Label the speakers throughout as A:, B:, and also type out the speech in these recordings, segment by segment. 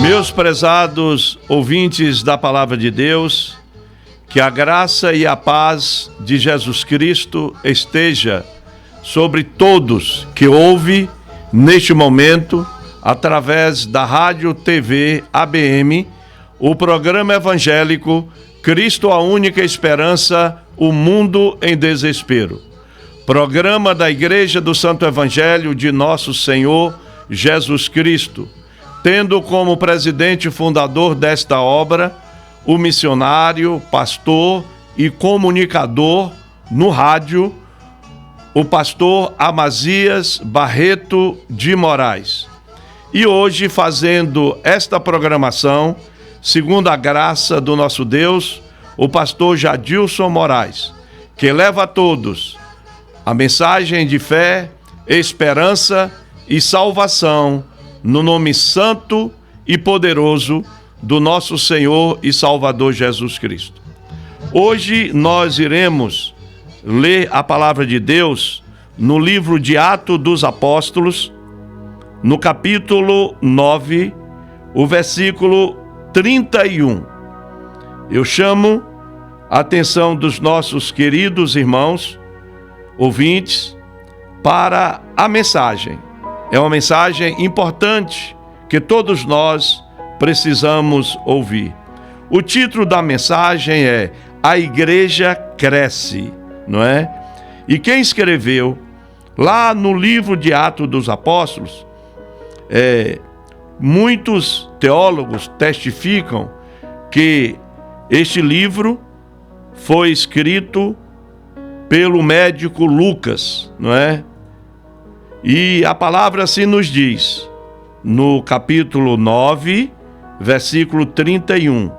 A: Meus prezados ouvintes da Palavra de Deus, que a graça e a paz de Jesus Cristo esteja sobre todos que ouvem neste momento, através da Rádio TV ABM, o programa evangélico Cristo a Única Esperança, o Mundo em Desespero. Programa da Igreja do Santo Evangelho de Nosso Senhor Jesus Cristo, tendo como presidente fundador desta obra o missionário, pastor e comunicador no rádio, o pastor Amazias Barreto de Moraes. E hoje, fazendo esta programação, segundo a graça do nosso Deus, o pastor Jadilson Moraes, que leva a todos a mensagem de fé, esperança e salvação, no nome santo e poderoso do nosso Senhor e Salvador Jesus Cristo. Hoje nós iremos ler a palavra de Deus no livro de Atos dos Apóstolos, no capítulo 9, o versículo 31. Eu chamo a atenção dos nossos queridos irmãos, ouvintes, para a mensagem. É uma mensagem importante que todos nós precisamos ouvir. O título da mensagem é A Igreja Cresce, não é? E quem escreveu lá no livro de Atos dos Apóstolos, muitos teólogos testificam que este livro foi escrito pelo médico Lucas, não é? E a palavra assim nos diz, no capítulo 9, versículo 31.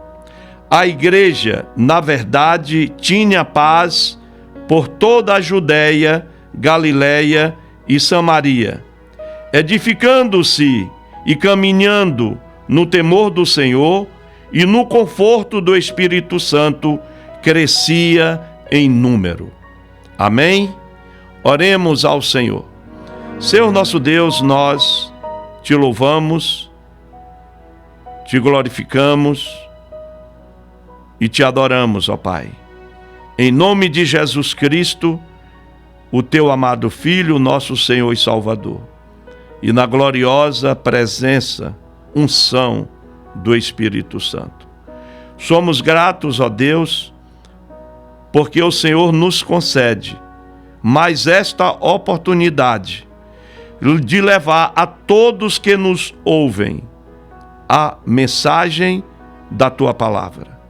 A: A igreja, na verdade, tinha paz por toda a Judéia, Galiléia e Samaria, edificando-se e caminhando no temor do Senhor e no conforto do Espírito Santo, crescia em número. Amém? Oremos ao Senhor. Senhor nosso Deus, nós te louvamos, te glorificamos e te adoramos, ó Pai. Em nome de Jesus Cristo, o teu amado Filho, nosso Senhor e Salvador, e na gloriosa presença, unção do Espírito Santo. Somos gratos, ó Deus, porque o Senhor nos concede mais esta oportunidade de levar a todos que nos ouvem a mensagem da tua palavra.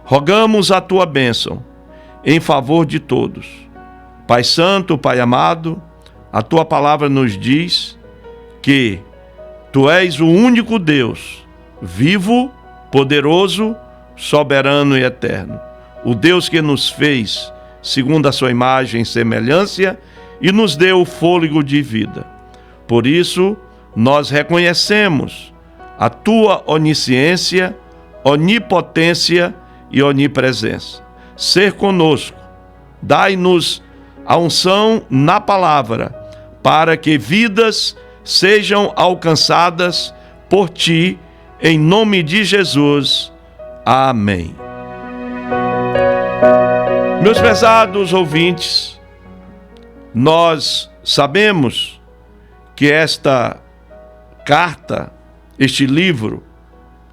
A: Rogamos a tua bênção em favor de todos. Pai Santo, Pai amado, a tua palavra nos diz que tu és o único Deus, vivo, poderoso, soberano e eterno. O Deus que nos fez segundo a sua imagem e semelhança e nos deu o fôlego de vida. Por isso, nós reconhecemos a tua onisciência, onipotência e onipresença. Ser conosco, dai-nos a unção na palavra, para que vidas sejam alcançadas por ti, em nome de Jesus. Amém. Meus prezados ouvintes, nós sabemos que esta carta, este livro,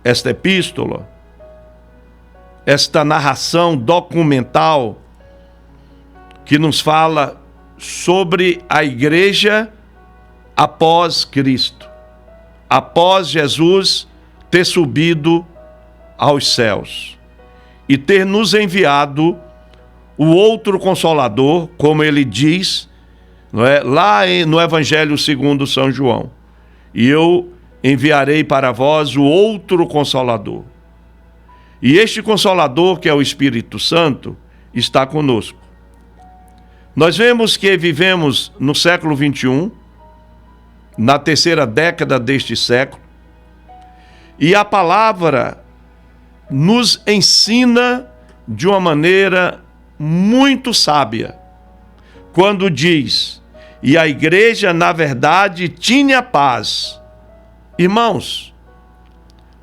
A: esta epístola, esta narração documental que nos fala sobre a igreja após Cristo, após Jesus ter subido aos céus e ter nos enviado o outro Consolador, como ele diz, não é? Lá no Evangelho segundo São João. E eu enviarei para vós o outro Consolador. E este Consolador, que é o Espírito Santo, está conosco. Nós vemos que vivemos no século 21, na terceira década deste século, e a palavra nos ensina de uma maneira muito sábia, quando diz: e a igreja, na verdade, tinha paz. Irmãos,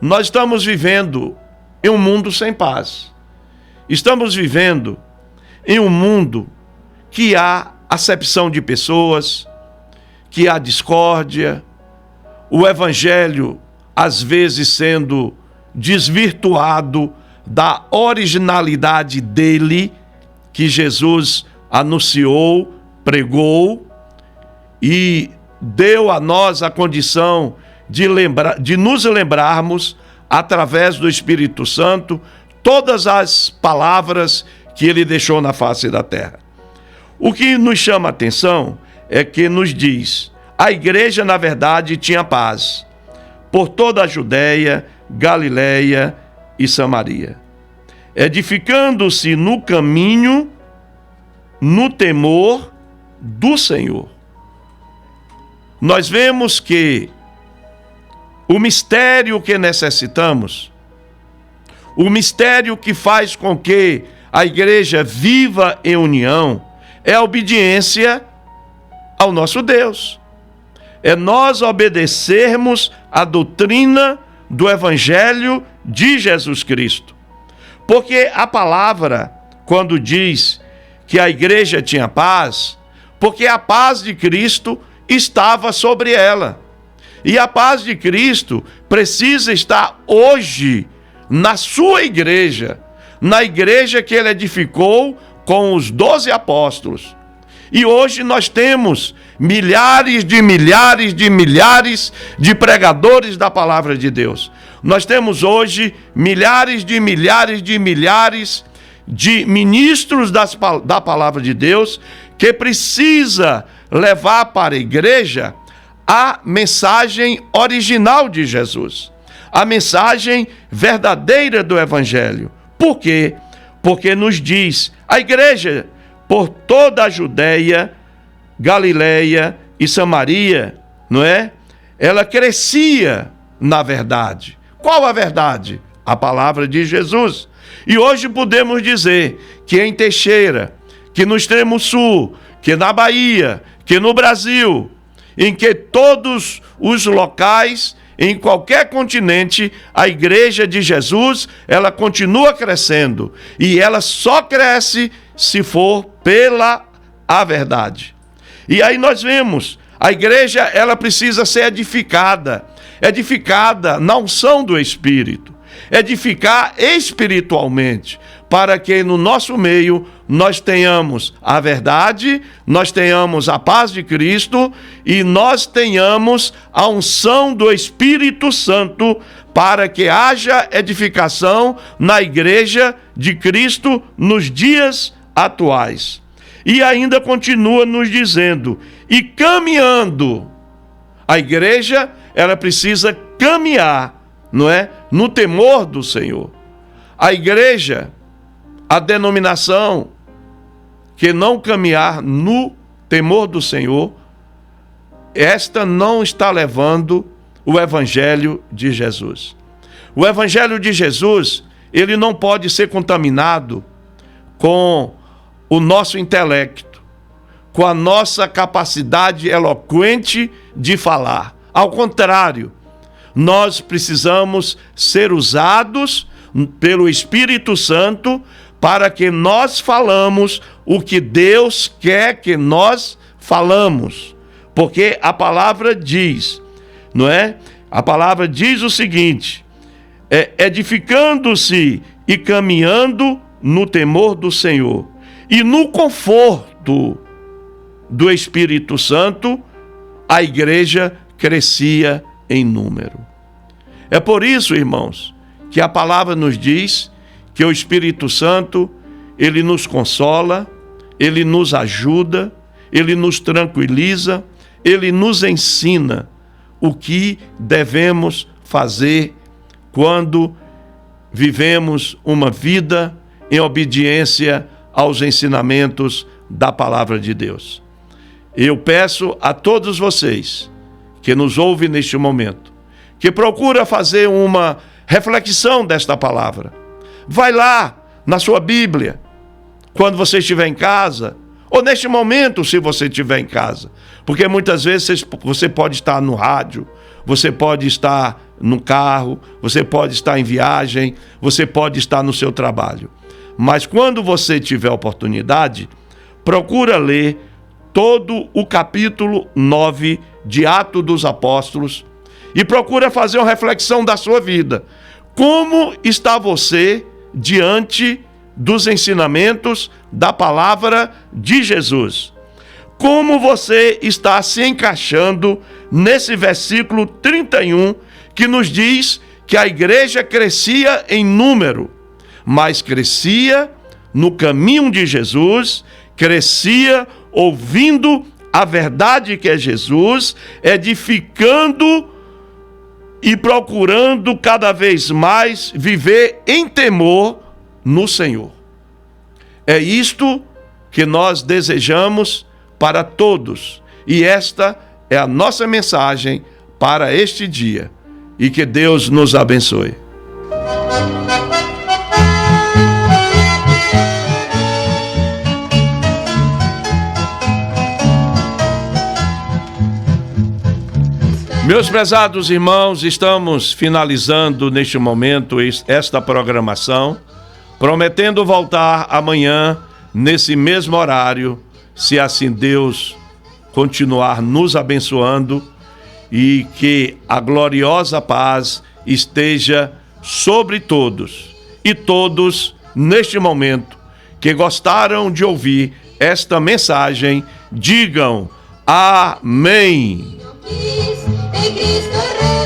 A: nós estamos vivendo em um mundo sem paz. Estamos vivendo em um mundo que há acepção de pessoas, que há discórdia, o evangelho às vezes sendo desvirtuado da originalidade dele, que Jesus anunciou, pregou e deu a nós a condição de nos lembrarmos, através do Espírito Santo, todas as palavras que ele deixou na face da terra. O que nos chama a atenção é que nos diz: a igreja, na verdade, tinha paz por toda a Judéia, Galiléia e Samaria, edificando-se no caminho, no temor do Senhor. Nós vemos que o mistério que necessitamos, o mistério que faz com que a igreja viva em união, é a obediência ao nosso Deus. É nós obedecermos a doutrina do Evangelho de Jesus Cristo. Porque a palavra, quando diz que a igreja tinha paz, porque a paz de Cristo estava sobre ela. E a paz de Cristo precisa estar hoje na sua igreja, na igreja que ele edificou com os 12 apóstolos. E hoje nós temos milhares de pregadores da palavra de Deus. Nós temos hoje milhares de ministros da palavra de Deus, que precisa levar para a igreja a mensagem original de Jesus, a mensagem verdadeira do Evangelho. Por quê? Porque nos diz: a igreja por toda a Judéia, Galiléia e Samaria, não é? Ela crescia na verdade. Qual a verdade? A palavra de Jesus. E hoje podemos dizer que em Teixeira, que no extremo sul, que na Bahia, que no Brasil, em que todos os locais, em qualquer continente, a igreja de Jesus, ela continua crescendo. E ela só cresce se for pela a verdade. E aí nós vemos, a igreja, ela precisa ser edificada na unção do Espírito, edificar espiritualmente, para que no nosso meio nós tenhamos a verdade, nós tenhamos a paz de Cristo e nós tenhamos a unção do Espírito Santo, para que haja edificação na igreja de Cristo nos dias atuais. E ainda continua nos dizendo: e caminhando, a igreja, ela precisa caminhar, não é? No temor do Senhor. A igreja, a denominação que não caminhar no temor do Senhor, esta não está levando o Evangelho de Jesus. O Evangelho de Jesus, ele não pode ser contaminado com o nosso intelecto, com a nossa capacidade eloquente de falar. Ao contrário, nós precisamos ser usados pelo Espírito Santo para que nós falamos o que Deus quer que nós falamos. Porque a palavra diz, não é? A palavra diz o seguinte: edificando-se e caminhando no temor do Senhor e no conforto do Espírito Santo, a igreja crescia em número. É por isso, irmãos, que a palavra nos diz que o Espírito Santo, ele nos consola, ele nos ajuda, ele nos tranquiliza, ele nos ensina o que devemos fazer quando vivemos uma vida em obediência aos ensinamentos da palavra de Deus. Eu peço a todos vocês que nos ouvem neste momento, que procura fazer uma reflexão desta palavra. Vai lá na sua Bíblia, quando você estiver em casa, ou neste momento, se você estiver em casa, porque muitas vezes você pode estar no rádio, você pode estar no carro, você pode estar em viagem, você pode estar no seu trabalho. Mas quando você tiver oportunidade, procura ler todo o capítulo 9 de Atos dos Apóstolos e procura fazer uma reflexão da sua vida. Como está você diante dos ensinamentos da palavra de Jesus? Como você está se encaixando nesse versículo 31 que nos diz que a igreja crescia em número, mas crescia no caminho de Jesus, crescia ouvindo a verdade que é Jesus, edificando e procurando cada vez mais viver em temor no Senhor. É isto que nós desejamos para todos, e esta é a nossa mensagem para este dia, e que Deus nos abençoe. Meus prezados irmãos, estamos finalizando neste momento esta programação, prometendo voltar amanhã nesse mesmo horário, se assim Deus continuar nos abençoando, e que a gloriosa paz esteja sobre todos. E todos, neste momento, que gostaram de ouvir esta mensagem, digam amém.
B: En Cristo Rey.